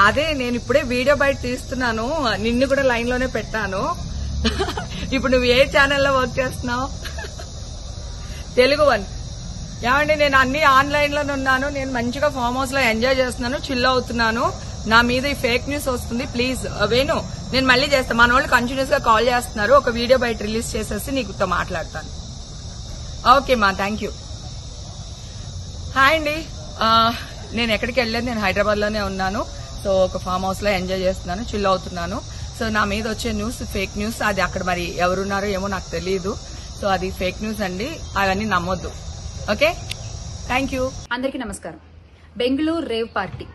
అదే నేను ఇప్పుడే వీడియో బయట తీస్తున్నాను, నిన్ను కూడా లైన్ లోనే పెట్టాను. ఇప్పుడు నువ్వు ఏ ఛానల్లో వర్క్ చేస్తున్నావు? తెలుగు వన్. ఏమండి, నేను అన్ని ఆన్లైన్ లోనే ఉన్నాను. నేను మంచిగా ఫామ్ హౌస్ లో ఎంజాయ్ చేస్తున్నాను, చిల్ అవుతున్నాను. నా మీద ఈ ఫేక్ న్యూస్ వస్తుంది. ప్లీజ్ వేణు, నేను మళ్ళీ చేస్తాను. మన వాళ్ళు కంటిన్యూస్ గా కాల్ చేస్తున్నారు. ఒక వీడియో బయట రిలీజ్ చేసేసి నీకుతో మాట్లాడతాను. ఓకే మా, థ్యాంక్ యూ. హాయ్ అండి, నేను ఎక్కడికి వెళ్ళలేదు, నేను హైదరాబాద్ లోనే ఉన్నాను. సో ఒక ఫామ్ హౌస్ లో ఎంజాయ్ చేస్తున్నాను, చిల్ అవుతున్నాను. సో నా మీద వచ్చే న్యూస్ ఫేక్ న్యూస్. అది అక్కడ మరి ఎవరున్నారో ఏమో నాకు తెలియదు. సో అది ఫేక్ న్యూస్ అండి, అవన్నీ నమ్మొద్దు. Okay, thank you. అందరికీ నమస్కారం. బెంగళూరు రేవ్ పార్టీ,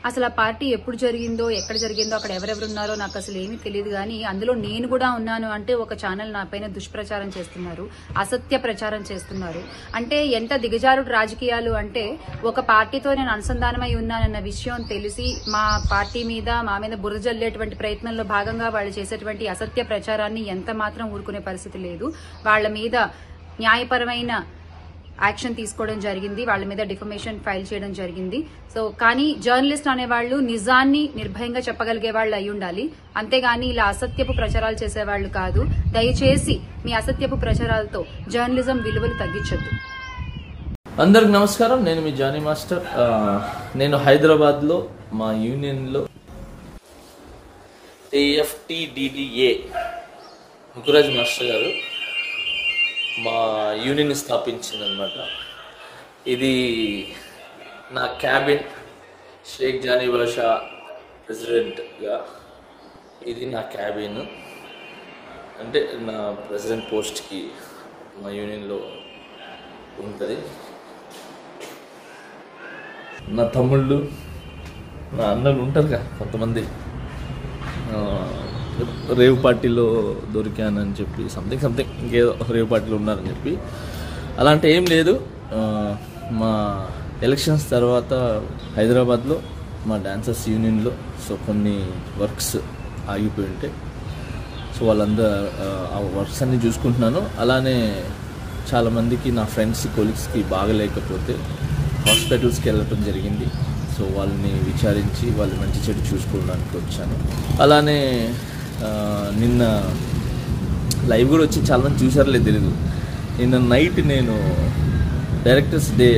అసలు ఆ పార్టీ ఎప్పుడు జరిగిందో, ఎక్కడ జరిగిందో, అక్కడ ఎవరెవరు ఉన్నారో నాకు అసలు ఏమీ తెలియదు. కానీ అందులో నేను కూడా ఉన్నాను అంటే ఒక ఛానల్ నా పైన దుష్ప్రచారం చేస్తున్నారు, అసత్య ప్రచారం చేస్తున్నారు. అంటే ఎంత దిగజారుడు రాజకీయాలు అంటే, ఒక పార్టీతో నేను అనుసంధానమై ఉన్నానన్న విషయం తెలిసి మా పార్టీ మీద, మా మీద బురద జల్లేటువంటి ప్రయత్నంలో భాగంగా వాళ్ళు చేసేటువంటి అసత్య ప్రచారాన్ని ఎంత మాత్రం ఊరుకునే పరిస్థితి లేదు. వాళ్ళ మీద న్యాయపరమైన యాక్షన్ తీసుకోవడం జరిగింది, వాళ్ళ మీద డిఫమేషన్ ఫైల్ చేయడం జరిగింది. సో కానీ జర్నలిస్ట్ అనేవాళ్ళు నిజాన్ని నిర్భయంగా చెప్పగలిగే వాళ్ళు అయి ఉండాలి, అంతేగాని ఇలా అసత్యపు ప్రచారాలు చేసేవాళ్లు కాదు. దయచేసి మీ అసత్యపు ప్రచారాలతో జర్నలిజం విలువలు తగ్గించొద్దు. అందరికి నమస్కారం, నేను మీ జానీ మాస్టర్. నేను హైదరాబాద్లో మా యూనియన్లో AFTDDA ముకురాజ్ మాస్టర్ గారు మా యూనియన్ స్థాపించిందనమాట. ఇది నా క్యాబిన్, షేక్ జానీ బాషా ప్రెసిడెంట్గా ఇది నా క్యాబిన్. అంటే నా ప్రెసిడెంట్ పోస్ట్కి మా యూనియన్లో ఉంటుంది. నా తమ్ముళ్ళు, నా అన్నలు ఉంటారు కదా కొంతమంది, రేవ్ పార్టీలో దొరికానని చెప్పి సంథింగ్ ఇంకేదో రేవ్ పార్టీలో ఉన్నారని చెప్పి, అలాంటి ఏం లేదు. మా ఎలక్షన్స్ తర్వాత హైదరాబాద్లో మా డాన్సర్స్ యూనియన్లో సో కొన్ని వర్క్స్ ఆగిపోయి ఉంటాయి. సో వాళ్ళందరూ ఆ వర్క్స్ అన్నీ చూసుకుంటున్నాను. అలానే చాలామందికి నా ఫ్రెండ్స్, కొలీగ్స్కి బాగలేకపోతే హాస్పిటల్స్కి వెళ్ళటం జరిగింది. సో వాళ్ళని విచారించి వాళ్ళు మంచి చెడు చూసుకోవడానికి వచ్చాను. అలానే నిన్న లైవ్ కూడా వచ్చి చాలామంది చూసారో తెలియదు. నిన్న నైట్ నేను డైరెక్టర్స్ డే,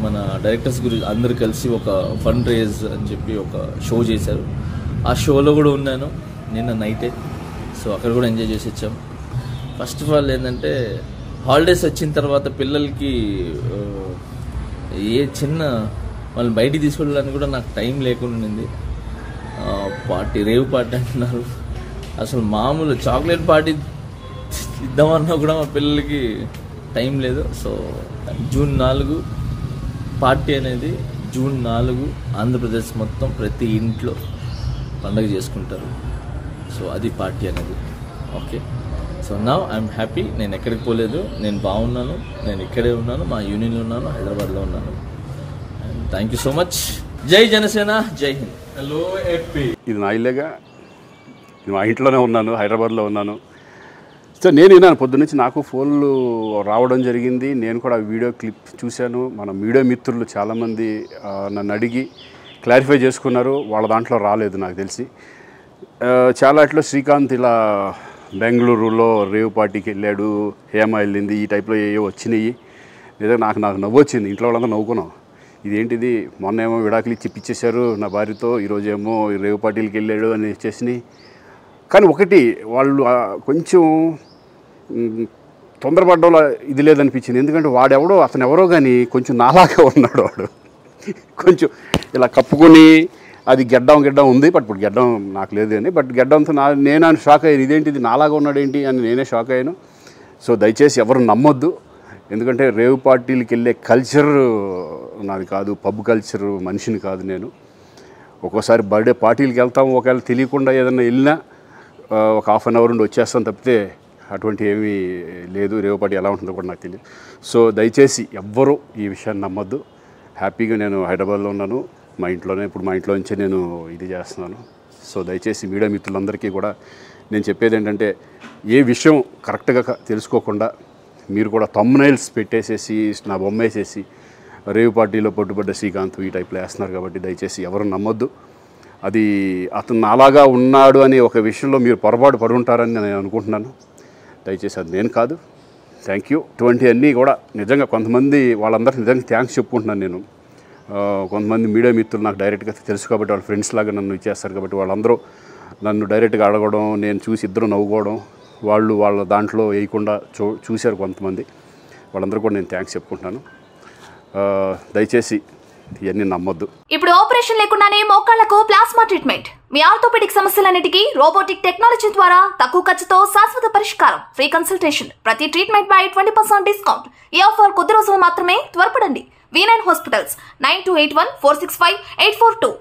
మన డైరెక్టర్స్ గురించి అందరూ కలిసి ఒక ఫండ్ రేజ్ అని చెప్పి ఒక షో చేశారు. ఆ షోలో కూడా ఉన్నాను నిన్న నైటే. సో అక్కడ కూడా ఎంజాయ్ చేసి వచ్చాం. ఫస్ట్ ఆఫ్ ఆల్ ఏంటంటే, హాలిడేస్ వచ్చిన తర్వాత పిల్లలకి ఏ చిన్న వాళ్ళని బయటికి తీసుకెళ్ళడానికి కూడా నాకు టైం లేకుండా ఉంది. పార్టీ, రేవ్ పార్టీ అంటున్నారు. అసలు మామూలు చాక్లెట్ పార్టీ ఇద్దామన్నా కూడా మా పిల్లలకి టైం లేదు. సో జూన్ 4 పార్టీ అనేది, జూన్ 4 ఆంధ్రప్రదేశ్ మొత్తం ప్రతి ఇంట్లో పండుగ చేసుకుంటారు. సో అది పార్టీ అనేది. Okay, so now I'm happy. నేను ఎక్కడికి పోలేదు, నేను బాగున్నాను, నేను ఇక్కడే ఉన్నాను, మా యూనియన్లో ఉన్నాను, హైదరాబాద్లో ఉన్నాను. Thank you so much. జై జనసేన, జై హింద్. హలో ఏపీ, ఇది నా ఇల్లేగా, నేను మా ఇంట్లోనే ఉన్నాను, హైదరాబాద్లో ఉన్నాను. సో నేను విన్నాను పొద్దున్నుంచి, నాకు ఫోన్లు రావడం జరిగింది. నేను కూడా వీడియో క్లిప్ చూశాను. మన మీడియా మిత్రులు చాలామంది నన్ను అడిగి క్లారిఫై చేసుకున్నారు. వాళ్ళ దాంట్లో రాలేదు నాకు తెలిసి. చాలా అట్లా శ్రీకాంత్ ఇలా బెంగళూరులో రేవ్ పార్టీకి వెళ్ళాడు, హేమ వెళ్ళింది, ఈ టైప్లో ఏవో వచ్చినాయి. లేదా నాకు నవ్వు వచ్చింది. ఇంట్లో వాళ్ళంతా నవ్వుకున్నాం. ఇదేంటిది, మొన్న ఏమో విడాకులు ఇచ్చి పిచ్చేశారు నా భార్యతో, ఈరోజేమో రేవ్ పార్టీలకి వెళ్ళాడు అని వచ్చేసినాయి. కానీ ఒకటి, వాళ్ళు కొంచెం తొందరపడ్డంలో ఇది లేదనిపించింది. ఎందుకంటే వాడెవడో, అతను ఎవరో కానీ కొంచెం నాలాగా ఉన్నాడు. వాడు కొంచెం ఇలా కప్పుకొని, అది గెడ్డం ఉంది, బట్ ఇప్పుడు గెడ్డం నాకు లేదు కానీ, బట్ గెడ్డంతో నేను షాక్ అయ్యాను. ఇదేంటిది నాలాగా ఉన్నాడు ఏంటి అని నేనే షాక్ అయ్యాను. సో దయచేసి ఎవరు నమ్మొద్దు. ఎందుకంటే రేవ్ పార్టీలకి వెళ్ళే కల్చర్ నాది కాదు, పబ్ కల్చర్ మనిషిని కాదు నేను. ఒక్కోసారి బర్త్డే పార్టీలకి వెళ్తాము, ఒకవేళ తెలియకుండా ఏదైనా వెళ్ళినా ఒక హాఫ్ అన్ అవర్ నుండి వచ్చేస్తాను తప్పితే అటువంటి ఏమీ లేదు. రేవ్ పార్టీ ఎలా ఉంటుందో కూడా నాకు తెలియదు. సో దయచేసి ఎవ్వరూ ఈ విషయాన్ని నమ్మొద్దు. హ్యాపీగా నేను హైదరాబాద్లో ఉన్నాను, మా ఇంట్లోనే. ఇప్పుడు మా ఇంట్లో నుంచే నేను ఇది చేస్తున్నాను. సో దయచేసి మీడియా మిత్రులందరికీ కూడా నేను చెప్పేది ఏంటంటే, ఏ విషయం కరెక్ట్గా తెలుసుకోకుండా మీరు కూడా థంబ్నైల్స్ పెట్టేసేసి, నా బొమ్మ వేసేసి రేవ్ పార్టీలో పట్టుబడ్డ శ్రీకాంత్ ఈ టైప్లో వేస్తున్నారు. కాబట్టి దయచేసి ఎవరు నమ్మొద్దు. అది అతను అలాగా ఉన్నాడు అనే ఒక విషయంలో మీరు పొరపాటు పడుంటారని నేను అనుకుంటున్నాను. దయచేసి అది నేను కాదు. Thank you. ఇటువంటి అన్నీ కూడా నిజంగా కొంతమంది వాళ్ళందరికీ నిజంగా థ్యాంక్స్ చెప్పుకుంటున్నాను నేను. కొంతమంది మీడియా మిత్రులు నాకు డైరెక్ట్గా తెలుసు కాబట్టి వాళ్ళ ఫ్రెండ్స్ లాగా నన్ను ఇచ్చేస్తారు కాబట్టి వాళ్ళందరూ నన్ను డైరెక్ట్గా అడగడం, నేను చూసి ఇద్దరు నవ్వుకోవడం, వాళ్ళు వాళ్ళ దాంట్లో వేయకుండా చూశారు కొంతమంది. వాళ్ళందరూ కూడా నేను థ్యాంక్స్ చెప్పుకుంటున్నాను. దయచేసి ఇవన్నీ నమ్మొద్దు. ఇప్పుడు ఆపరేషన్ లేకుండానే మోకాళ్లకు ప్లాస్మా ట్రీట్మెంట్. మీ ఆర్థోపెడిక్ సమస్యలన్నిటికీ రోబోటిక్ టెక్నాలజీ ద్వారా తక్కువ ఖర్చుతో శాశ్వత పరిష్కారం. Free consultation. ప్రతి ట్రీట్మెంట్ పై 20% డిస్కౌంట్. ఈ ఆఫర్ కొద్ది రోజులు మాత్రమే. త్వరపడండి. V9 hospitals 9281465842.